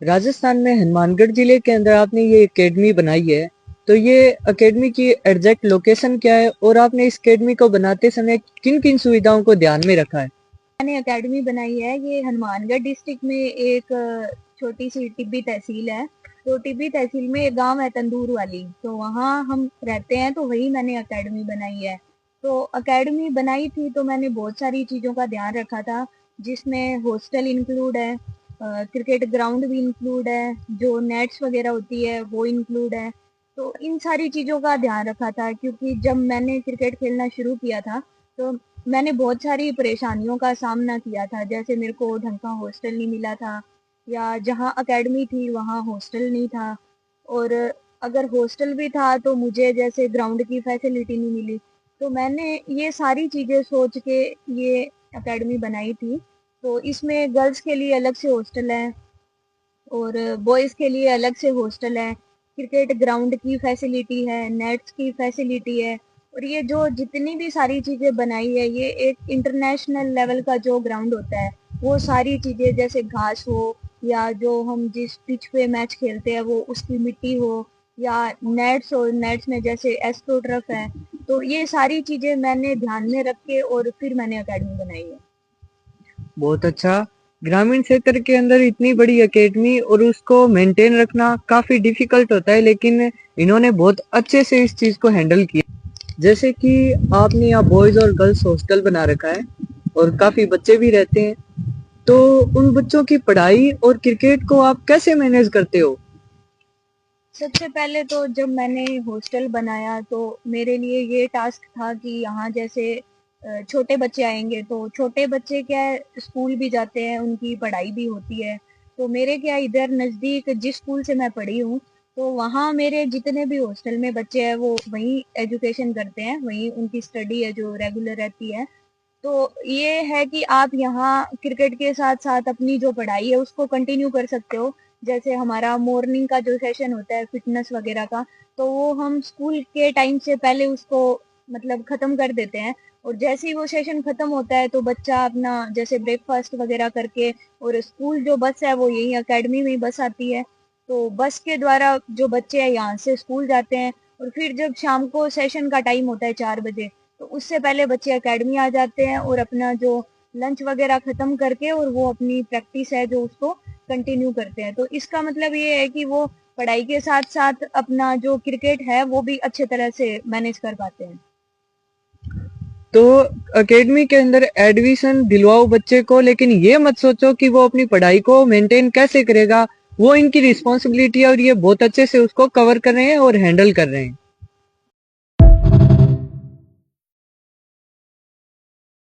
राजस्थान में हनुमानगढ़ जिले के अंदर आपने ये एकेडमी बनाई है, तो ये एकेडमी की एग्जैक्ट लोकेशन क्या है और आपने इस एकेडमी को बनाते समय किन किन सुविधाओं को ध्यान में रखा है? मैंने एकेडमी बनाई है। ये हनुमानगढ़ डिस्ट्रिक्ट में एक छोटी सी टिब्बी तहसील है। तो टिब्बी तहसील में एक गांव है तंदूर वाली, तो वहाँ हम रहते हैं, तो वही मैंने एकेडमी बनाई है। तो एकेडमी बनाई थी तो मैंने बहुत सारी चीज़ों का ध्यान रखा था, जिसमें हॉस्टल इंक्लूड है, क्रिकेट ग्राउंड भी इंक्लूड है, जो नेट्स वगैरह होती है वो इंक्लूड है। तो इन सारी चीज़ों का ध्यान रखा था, क्योंकि जब मैंने क्रिकेट खेलना शुरू किया था तो मैंने बहुत सारी परेशानियों का सामना किया था। जैसे मेरे को ढंग का हॉस्टल नहीं मिला था, या जहाँ एकेडमी थी वहाँ हॉस्टल नहीं था, और अगर हॉस्टल भी था तो मुझे जैसे ग्राउंड की फैसिलिटी नहीं मिली। तो मैंने ये सारी चीज़ें सोच के ये एकेडमी बनाई थी। तो इसमें गर्ल्स के लिए अलग से हॉस्टल है और बॉयज़ के लिए अलग से हॉस्टल है, क्रिकेट ग्राउंड की फैसिलिटी है, नेट्स की फैसिलिटी है, और ये जो जितनी भी सारी चीज़ें बनाई है, ये एक इंटरनेशनल लेवल का जो ग्राउंड होता है वो सारी चीज़ें, जैसे घास हो या जो हम जिस पिच पे मैच खेलते हैं वो उसकी मिट्टी हो, या नेट्स हो, नेट्स में जैसे एस्ट्रोटर्फ है, तो ये सारी चीज़ें मैंने ध्यान में रख के और फिर मैंने अकेडमी बनाई है। बहुत अच्छा। ग्रामीण क्षेत्र के अंदर इतनी बड़ी एकेडमी और उसको मेंटेन रखना काफी डिफिकल्ट होता है, लेकिन इन्होंने बहुत अच्छे से इस चीज को हैंडल किया। जैसे कि आपने यहाँ बॉयज और गर्ल्स हॉस्टल बना रखा है और काफी बच्चे भी रहते हैं, तो उन बच्चों की पढ़ाई और क्रिकेट को आप कैसे मैनेज करते हो? सबसे पहले तो जब मैंने हॉस्टल बनाया तो मेरे लिए ये टास्क था कि यहाँ जैसे छोटे बच्चे आएंगे, तो छोटे बच्चे क्या है, स्कूल भी जाते हैं, उनकी पढ़ाई भी होती है। तो मेरे क्या इधर नज़दीक जिस स्कूल से मैं पढ़ी हूँ, तो वहाँ मेरे जितने भी हॉस्टल में बच्चे हैं वो वहीं एजुकेशन करते हैं, वहीं उनकी स्टडी है जो रेगुलर रहती है। तो ये है कि आप यहाँ क्रिकेट के साथ साथ अपनी जो पढ़ाई है उसको कंटिन्यू कर सकते हो। जैसे हमारा मॉर्निंग का जो सेशन होता है फिटनेस वगैरह का, तो वो हम स्कूल के टाइम से पहले उसको मतलब खत्म कर देते हैं। और जैसे ही वो सेशन खत्म होता है तो बच्चा अपना जैसे ब्रेकफास्ट वगैरह करके, और स्कूल जो बस है वो यही एकेडमी में ही बस आती है, तो बस के द्वारा जो बच्चे हैं यहाँ से स्कूल जाते हैं। और फिर जब शाम को सेशन का टाइम होता है 4 बजे, तो उससे पहले बच्चे एकेडमी आ जाते हैं और अपना जो लंच वगैरह खत्म करके और वो अपनी प्रैक्टिस है जो उसको कंटिन्यू करते हैं। तो इसका मतलब ये है कि वो पढ़ाई के साथ साथ अपना जो क्रिकेट है वो भी अच्छे तरह से मैनेज कर पाते हैं। तो एकेडमी के अंदर एडमिशन दिलवाओ बच्चे को, लेकिन ये मत सोचो कि वो अपनी पढ़ाई को मेंटेन कैसे करेगा। वो इनकी रिस्पॉन्सिबिलिटी है और ये बहुत अच्छे से उसको कवर कर रहे हैं और हैंडल कर रहे हैं।